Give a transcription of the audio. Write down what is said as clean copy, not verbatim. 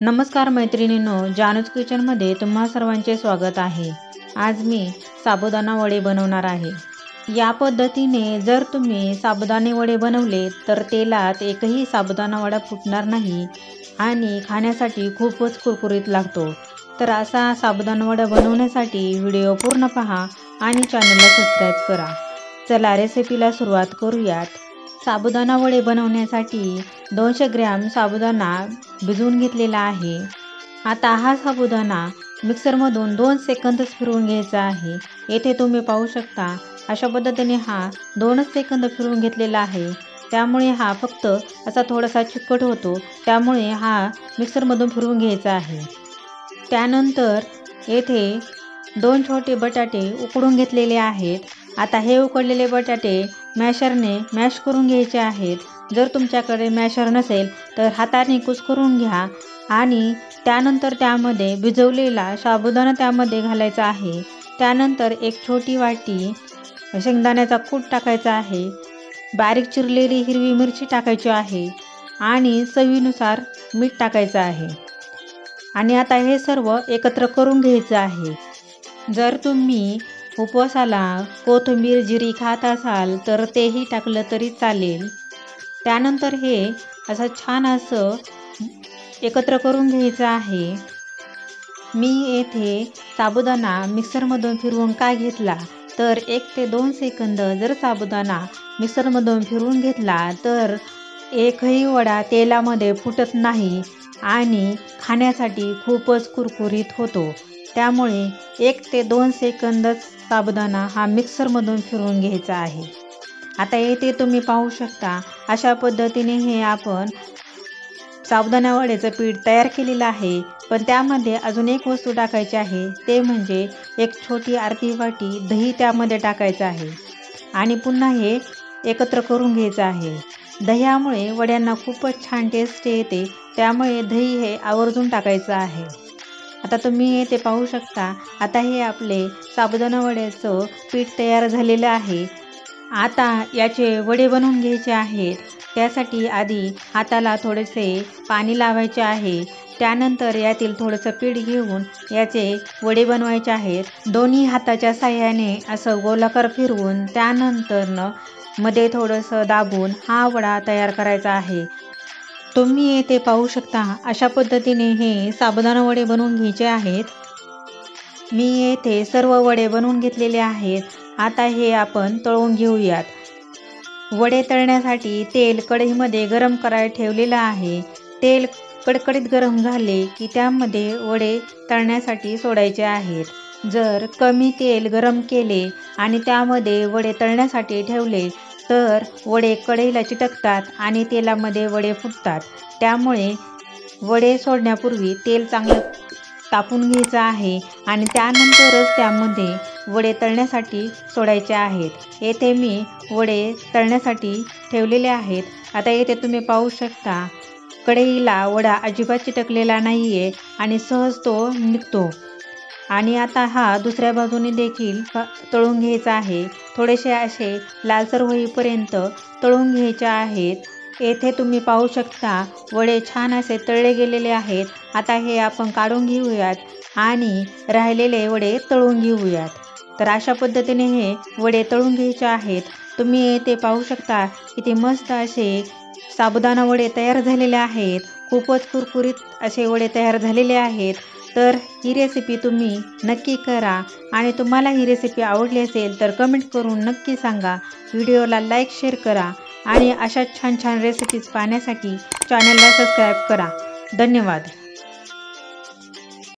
नमस्कार मैत्रिणींनो, जानूज किचनमध्ये तुम्हा सर्वांचे स्वागत आहे। आज मी साबुदाणा वडे बनवणार आहे। या पद्धतीने जर तुम्ही साबुदाणे वडे बनवले तर तेलात एकही साबुदाणा वडा फुटणार नाही आणि खाण्यासाठी खूपच कुरकुरीत लागतो। तर असा साबुदाणा वडा बनवण्यासाठी व्हिडिओ पूर्ण पहा आणि चॅनलला सबस्क्राइब करा। चला रेसिपीला सुरुवात करूयात। साबुदाणा वडे बनवण्यासाठी 200 ग्रॅम साबुदाणा भिजवून घेतलेला आहे। आता हा साबुदाणा मिक्सरमधून 2 सेकंदच फिरवून घ्यायचा आहे। येथे तुम्ही पाहू शकता अशा पद्धतीने हा 2च सेकंद फिरवून घेतलेला आहे। त्यामुळे हा फक्त असा थोडासा चिकट होतो, त्यामुळे हा मिक्सरमधून फिरवून घ्यायचा आहे। त्यानंतर येथे 2 छोटे बटाटे उकडून घेतलेले आहेत। आता हे उकडलेले बटाटे मॅशरने मॅश करून घ्यायचे आहेत। जर तुमच्याकडे मॅशर नसेल तर हाताने कुस्करून घ्या आणि त्यानंतर त्यामध्ये भिजवलेला साबुदाणा त्यामध्ये घालायचा आहे। त्यानंतर एक छोटी वाटी शेंगदाण्याचा कूट टाकायचा आहे। बारीक चिरलेली हिरवी मिरची टाकायची आहे आणि चवीनुसार मीठ टाकायचं आहे आणि आता हे सर्व एकत्र करून घ्यायचं आहे। जर तुम्ही उपवासाला कोथिंबीर जिरी खात असाल तर तेही टाकलं तरी चालेल। त्यानंतर हे असं छान असं एकत्र करून घ्यायचं आहे। मी येथे साबुदाणा मिक्सरमधून फिरवून का घेतला तर 1 ते 2 सेकंद जर साबुदाणा मिक्सरमधून फिरवून घेतला तर एकही वडा तेलामध्ये फुटत नाही आणि खाण्यासाठी खूपच कुरकुरीत होतो। त्यामुळे 1 ते 2 सेकंदच साबुदाणा हा मिक्सरमधून फिरवून घ्यायचा आहे। आता येथे तुम्ही पाहू शकता अशा पद्धतीने हे आपण साबुदाणा वड्याचं पीठ तयार केलेलं आहे। पण त्यामध्ये अजून एक वस्तू टाकायची आहे, ते म्हणजे एक छोटी अर्धी वाटी दही त्यामध्ये टाकायचं आहे आणि पुन्हा हे एकत्र करून घ्यायचं आहे। दह्यामुळे वड्यांना खूपच छान टेस्ट येते, त्यामुळे दही हे आवर्जून टाकायचं आहे। आता तुम्ही येथे पाहू शकता आता हे आपले साबुदाणा वड्याचं पीठ तयार झालेलं आहे। आता याचे वडे बनवून घ्यायचे आहेत। त्यासाठी आधी हाताला थोडेसे पाणी लावायचे आहे। त्यानंतर यातील थोडंसं पीठ घेऊन याचे वडे बनवायचे आहेत। दोन्ही हाताच्या साहाय्याने असं गोलाकार फिरवून त्यानंतर मध्ये थोडंसं दाबून हा वडा तयार करायचा आहे। तुम्ही येथे पाहू शकता अशा पद्धतीने हे साबुदाणा वडे बनवून घ्यायचे आहेत। मी येथे सर्व वडे बनवून घेतलेले आहेत। आता हे आपण तळून घेऊयात। वडे तळण्यासाठी तेल कढईमध्ये गरम करायला ठेवलेलं आहे। तेल कडकडीत गरम झाले की त्यामध्ये वडे तळण्यासाठी सोडायचे आहेत। जर कमी तेल गरम केले आणि त्यामध्ये वडे तळण्यासाठी ठेवले तर वडे कढईला चिटकतात आणि तेलामध्ये वडे फुटतात। त्यामुळे वडे सोडण्यापूर्वी तेल चांगलं तापून घ्यायचं आहे आणि त्यानंतरच त्यामध्ये वडे तळण्यासाठी सोडायचे आहेत। येथे मी वडे तळण्यासाठी ठेवलेले आहेत। आता येथे तुम्ही पाहू शकता कढईला वडा अजिबात चिटकलेला नाही आहे आणि सहज तो निघतो आणि आता हा दुसऱ्या बाजूने देखील तळून घ्यायचा आहे। थोडेसे असे लालसर होईपर्यंत तळून घ्यायचे आहेत। येथे तुम्ही पाहू शकता वडे छान असे तळले गेलेले आहेत। आता हे आपण काढून घेऊयात आणि राहिलेले वडे तळून घेऊयात। तर अशा पद्धतीने हे वडे तळून घ्यायचे आहेत। तुम्ही येथे पाहू शकता किती मस्त असे साबुदाणा वडे तयार झालेले आहेत। खूपच कुरकुरीत असे वडे तयार झालेले आहेत। तर ही रेसिपी तुम्ही नक्की करा आणि तुम्हाला ही रेसिपी आवडली असेल तर कमेंट करून नक्की सांगा। व्हिडिओला लाईक शेअर करा आणि अशा छान छान रेसिपीज पाहण्यासाठी चॅनलला सबस्क्राइब करा। धन्यवाद।